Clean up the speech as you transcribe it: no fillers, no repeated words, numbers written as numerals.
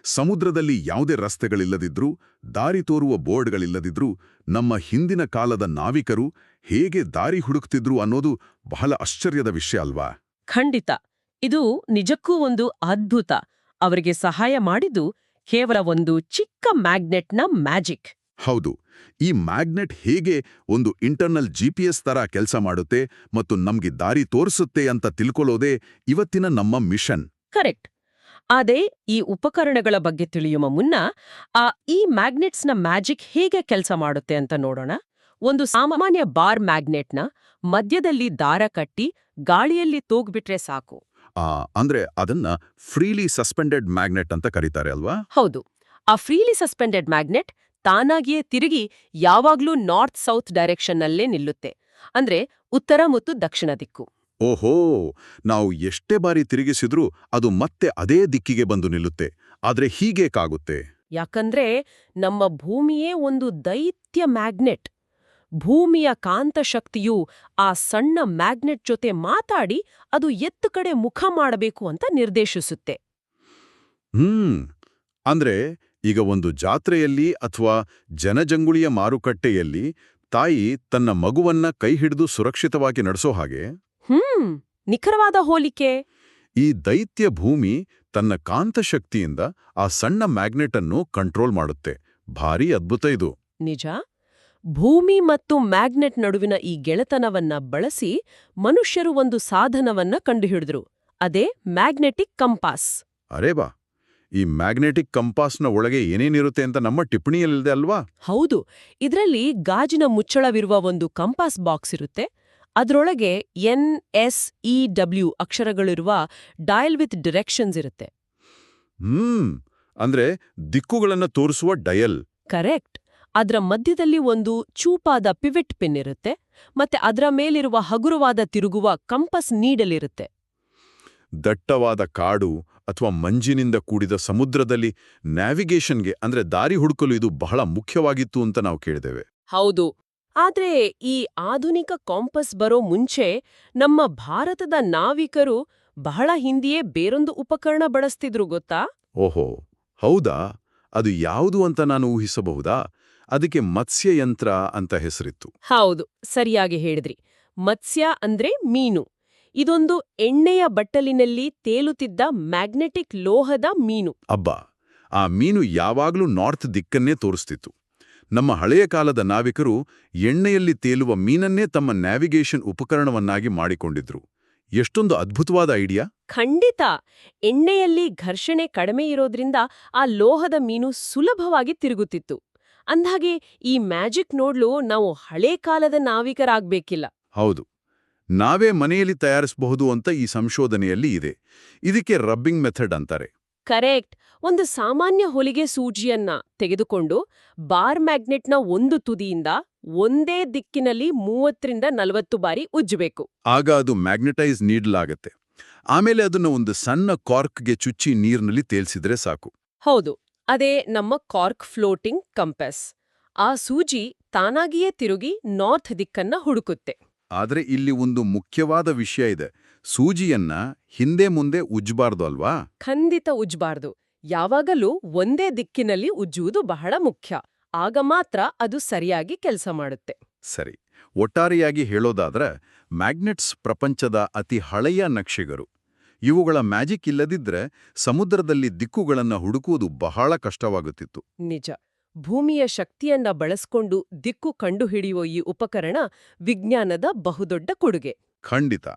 ಸಮುದ್ರದಲ್ಲಿ ಯಾವುದೇ ರಸ್ತೆಗಳಿಲ್ಲದಿದ್ರೂ, ದಾರಿ ತೋರುವ ಬೋರ್ಡ್ಗಳಿಲ್ಲದಿದ್ರೂ, ನಮ್ಮ ಹಿಂದಿನ ಕಾಲದ ನಾವಿಕರು ಹೇಗೆ ದಾರಿ ಹುಡುಕ್ತಿದ್ರು ಅನ್ನೋದು ಬಹಳ ಆಶ್ಚರ್ಯದ ವಿಷಯ ಅಲ್ವಾ? ಖಂಡಿತ. ಇದು ನಿಜಕ್ಕೂ ಒಂದು ಅದ್ಭುತ. ಅವರಿಗೆ ಸಹಾಯ ಮಾಡಿದ್ದು ಕೇವಲ ಒಂದು ಚಿಕ್ಕ ಮ್ಯಾಗ್ನೆಟ್ನ ಮ್ಯಾಜಿಕ್. ಹೌದು. ಈ ಮ್ಯಾಗ್ನೆಟ್ ಹೇಗೆ ಒಂದು ಇಂಟರ್ನಲ್ GPS ತರ ಕೆಲಸ ಮಾಡುತ್ತೆ ಮತ್ತು ನಮ್ಗೆ ದಾರಿ ತೋರಿಸುತ್ತೆ ಅಂತ ತಿಳ್ಕೊಳ್ಳೋದೇ ಇವತ್ತಿನ ನಮ್ಮ ಮಿಷನ್. ಕರೆಕ್ಟ್. ಅದೇ ಈ ಉಪಕರಣಗಳ ಬಗ್ಗೆ ತಿಳಿಯುವ ಮುನ್ನ ಈ ಮ್ಯಾಗ್ನೆಟ್ಸ್ನ ಮ್ಯಾಜಿಕ್ ಹೇಗೆ ಕೆಲಸ ಮಾಡುತ್ತೆ ಅಂತ ನೋಡೋಣ. ಒಂದು ಸಾಮಾನ್ಯ ಬಾರ್ ಮ್ಯಾಗ್ನೆಟ್ನ ಮಧ್ಯದಲ್ಲಿ ದಾರ ಕಟ್ಟಿ ಗಾಳಿಯಲ್ಲಿ ತೂಗ್ಬಿಟ್ರೆ ಸಾಕು. ಅಂದ್ರೆ ಅದನ್ನ ಫ್ರೀಲಿ ಸಸ್ಪೆಂಡೆಡ್ ಮ್ಯಾಗ್ನೆಟ್ ಅಂತ ಕರೀತಾರೆ ಅಲ್ವಾ? ಹೌದು. ಆ ಫ್ರೀಲಿ ಸಸ್ಪೆಂಡೆಡ್ ಮ್ಯಾಗ್ನೆಟ್ ತಾನಾಗಿಯೇ ತಿರುಗಿ ಯಾವಾಗ್ಲೂ ನಾರ್ತ್ ಸೌತ್ ಡೈರೆಕ್ಷನ್ನಲ್ಲೇ ನಿಲ್ಲುತ್ತೆ. ಅಂದ್ರೆ ಉತ್ತರ ಮತ್ತು ದಕ್ಷಿಣ ದಿಕ್ಕು. ಓಹೋ, ನಾವು ಎಷ್ಟೇ ಬಾರಿ ತಿರುಗಿಸಿದ್ರೂ ಅದು ಮತ್ತೆ ಅದೇ ದಿಕ್ಕಿಗೆ ಬಂದು ನಿಲ್ಲುತ್ತೆ. ಆದ್ರೆ ಹೀಗೇಕಾಗುತ್ತೆ? ಯಾಕಂದ್ರೆ ನಮ್ಮ ಭೂಮಿಯೇ ಒಂದು ದೈತ್ಯ ಮ್ಯಾಗ್ನೆಟ್. ಭೂಮಿಯ ಕಾಂತಶಕ್ತಿಯು ಆ ಸಣ್ಣ ಮ್ಯಾಗ್ನೆಟ್ ಜೊತೆ ಮಾತಾಡಿ ಅದು ಎತ್ತು ಕಡೆ ಮುಖ ಮಾಡಬೇಕು ಅಂತ ನಿರ್ದೇಶಿಸುತ್ತೆ. ಅಂದ್ರೆ ಈಗ ಒಂದು ಜಾತ್ರೆಯಲ್ಲಿ ಅಥವಾ ಜನಜಂಗುಳಿಯ ಮಾರುಕಟ್ಟೆಯಲ್ಲಿ ತಾಯಿ ತನ್ನ ಮಗುವನ್ನ ಕೈ ಹಿಡಿದು ಸುರಕ್ಷಿತವಾಗಿ ನಡೆಸೋ ಹಾಗೆ ನಿಖರವಾದ ಹೋಲಿಕೆ. ಈ ದೈತ್ಯ ಭೂಮಿ ತನ್ನ ಕಾಂತಶಕ್ತಿಯಿಂದ ಆ ಸಣ್ಣ ಮ್ಯಾಗ್ನೆಟ್ ಅನ್ನು ಕಂಟ್ರೋಲ್ ಮಾಡುತ್ತೆ. ಭಾರೀ ಅದ್ಭುತ ಇದು. ನಿಜ. ಭೂಮಿ ಮತ್ತು ಮ್ಯಾಗ್ನೆಟ್ ನಡುವಿನ ಈ ಗೆಳೆತನವನ್ನ ಬಳಸಿ ಮನುಷ್ಯರು ಒಂದು ಸಾಧನವನ್ನ ಕಂಡುಹಿಡಿದ್ರು. ಅದೇ ಮ್ಯಾಗ್ನೆಟಿಕ್ ಕಂಪಾಸ್. ಅರೇವಾ, ಈ ಮ್ಯಾಗ್ನೆಟಿಕ್ ಕಂಪಾಸ್ನ ಒಳಗೆ ಏನೇನಿರುತ್ತೆ ಅಂತ ನಮ್ಮ ಟಿಪ್ಪಣಿಯಲ್ಲಿದೆ ಅಲ್ವಾ? ಹೌದು. ಇದರಲ್ಲಿ ಗಾಜಿನ ಮುಚ್ಚಳವಿರುವ ಒಂದು ಕಂಪಾಸ್ ಬಾಕ್ಸ್ ಇರುತ್ತೆ. ಅದರೊಳಗೆ NSEW ಅಕ್ಷರಗಳಿರುವ ಡಯಲ್ ವಿತ್ ಡಿರೆಕ್ಷನ್ಸ್ ಇರುತ್ತೆ. ಅಂದ್ರೆ ದಿಕ್ಕುಗಳನ್ನ ತೋರಿಸುವ ಡಯಲ್. ಕರೆಕ್ಟ್. ಅದರ ಮಧ್ಯದಲ್ಲಿ ಒಂದು ಚೂಪಾದ ಪಿವಿಟ್ ಪಿನ್ ಇರುತ್ತೆ, ಮತ್ತೆ ಅದರ ಮೇಲಿರುವ ಹಗುರವಾದ ತಿರುಗುವ ಕಂಪಸ್ ನೀಡಲಿರುತ್ತೆ. ದಟ್ಟವಾದ ಕಾಡು ಅಥವಾ ಮಂಜಿನಿಂದ ಕೂಡಿದ ಸಮುದ್ರದಲ್ಲಿ ನ್ಯಾವಿಗೇಷನ್ಗೆ ಅಂದ್ರೆ ದಾರಿ ಹುಡುಕಲು ಇದು ಬಹಳ ಮುಖ್ಯವಾಗಿತ್ತು ಅಂತ ನಾವು ಕೇಳಿದ್ದೇವೆ. ಹೌದು. ಆದ್ರೆ ಈ ಆಧುನಿಕ ಕಾಂಪಸ್ ಬರೋ ಮುಂಚೆ ನಮ್ಮ ಭಾರತದ ನಾವಿಕರು ಬಹಳ ಹಿಂದೆಯೇ ಬೇರೊಂದು ಉಪಕರಣ ಬಳಸ್ತಿದ್ರು ಗೊತ್ತಾ? ಓಹೋ, ಹೌದಾ? ಅದು ಯಾವುದು ಅಂತ ನಾನು ಊಹಿಸಬಹುದಾ? ಅದಕ್ಕೆ ಮತ್ಸ್ಯಯಂತ್ರ ಅಂತ ಹೆಸರಿತ್ತು. ಹೌದು, ಸರಿಯಾಗಿ ಹೇಳಿದ್ರಿ. ಮತ್ಸ್ಯ ಅಂದ್ರೆ ಮೀನು. ಇದೊಂದು ಎಣ್ಣೆಯ ಬಟ್ಟಲಿನಲ್ಲಿ ತೇಲುತ್ತಿದ್ದ ಮ್ಯಾಗ್ನೆಟಿಕ್ ಲೋಹದ ಮೀನು. ಅಬ್ಬಾ, ಆ ಮೀನು ಯಾವಾಗ್ಲೂ ನಾರ್ತ್ ದಿಕ್ಕನ್ನೇ ತೋರಿಸ್ತಿತ್ತು. ನಮ್ಮ ಹಳೆಯ ಕಾಲದ ನಾವಿಕರು ಎಣ್ಣೆಯಲ್ಲಿ ತೇಲುವ ಮೀನನ್ನೇ ತಮ್ಮ ನ್ಯಾವಿಗೇಷನ್ ಉಪಕರಣವನ್ನಾಗಿ ಮಾಡಿಕೊಂಡಿದ್ರು. ಎಷ್ಟೊಂದು ಅದ್ಭುತವಾದ ಐಡಿಯಾ! ಖಂಡಿತ. ಎಣ್ಣೆಯಲ್ಲಿ ಘರ್ಷಣೆ ಕಡಿಮೆ ಇರೋದ್ರಿಂದ ಆ ಲೋಹದ ಮೀನು ಸುಲಭವಾಗಿ ತಿರುಗುತ್ತಿತ್ತು. ಅಂದ್ಹಾಗೆ ಈ ಮ್ಯಾಜಿಕ್ ನೋಡ್ಲು ನಾವು ಹಳೇ ಕಾಲದ ನಾವಿಕರಾಗ್ಬೇಕಿಲ್ಲ. ಹೌದು, ನಾವೇ ಮನೆಯಲ್ಲಿ ತಯಾರಿಸಬಹುದು ಅಂತ ಈ ಸಂಶೋಧನೆಯಲ್ಲಿ ಇದೆ. ಇದಕ್ಕೆ ರಬ್ಬಿಂಗ್ ಮೆಥಡ್ ಅಂತಾರೆ. ಕರೆಕ್ಟ್. ಒಂದು ಸಾಮಾನ್ಯ ಹೊಲಿಗೆ ಸೂಜಿಯನ್ನ ತೆಗೆದುಕೊಂಡು ಬಾರ್ ಮ್ಯಾಗ್ನೆಟ್ನ ಒಂದು ತುದಿಯಿಂದ ಒಂದೇ ದಿಕ್ಕಿನಲ್ಲಿ 30ರಿಂದ 40 ಬಾರಿ ಉಜ್ಜಬೇಕು. ಆಗ ಅದು ಮ್ಯಾಗ್ನೆಟೈಸ್ ನೀಡಲಾಗತ್ತೆ. ಆಮೇಲೆ ಅದನ್ನು ಒಂದು ಸಣ್ಣ ಕಾರ್ಕ್ಗೆ ಚುಚ್ಚಿ ನೀರಿನಲ್ಲಿ ತೇಲ್ಸಿದ್ರೆ ಸಾಕು. ಹೌದು, ಅದೇ ನಮ್ಮ ಕಾರ್ಕ್ ಫ್ಲೋಟಿಂಗ್ ಕಂಪಾಸ್. ಆ ಸೂಜಿ ತಾನಾಗಿಯೇ ತಿರುಗಿ ನಾರ್ತ್ ದಿಕ್ಕನ್ನ ಹುಡುಕುತ್ತೆ. ಆದ್ರೆ ಇಲ್ಲಿ ಒಂದು ಮುಖ್ಯವಾದ ವಿಷಯ ಇದೆ. ಸೂಜಿಯನ್ನ ಹಿಂದೆ ಮುಂದೆ ಉಜ್ಜಬಾರ್ದು ಅಲ್ವಾ? ಖಂಡಿತ ಉಜ್ಜಬಾರ್ದು. ಯಾವಾಗಲೂ ಒಂದೇ ದಿಕ್ಕಿನಲ್ಲಿ ಉಜ್ಜುವುದು ಬಹಳ ಮುಖ್ಯ. ಆಗ ಮಾತ್ರ ಅದು ಸರಿಯಾಗಿ ಕೆಲಸ ಮಾಡುತ್ತೆ. ಸರಿ. ಒಟ್ಟಾರೆಯಾಗಿ ಹೇಳೋದಾದ್ರೆ ಮ್ಯಾಗ್ನೆಟ್ಸ್ ಪ್ರಪಂಚದ ಅತಿ ಹಳೆಯ ನಕ್ಷೆಗರು. ಇವುಗಳ ಮ್ಯಾಜಿಕ್ ಇಲ್ಲದಿದ್ರೆ ಸಮುದ್ರದಲ್ಲಿ ದಿಕ್ಕುಗಳನ್ನ ಹುಡುಕುವುದು ಬಹಳ ಕಷ್ಟವಾಗುತ್ತಿತ್ತು. ನಿಜ. ಭೂಮಿಯ ಶಕ್ತಿಯನ್ನ ಬಳಸ್ಕೊಂಡು ದಿಕ್ಕು ಕಂಡುಹಿಡಿಯುವ ಈ ಉಪಕರಣ ವಿಜ್ಞಾನದ ಬಹುದೊಡ್ಡ ಕೊಡುಗೆ. ಖಂಡಿತ.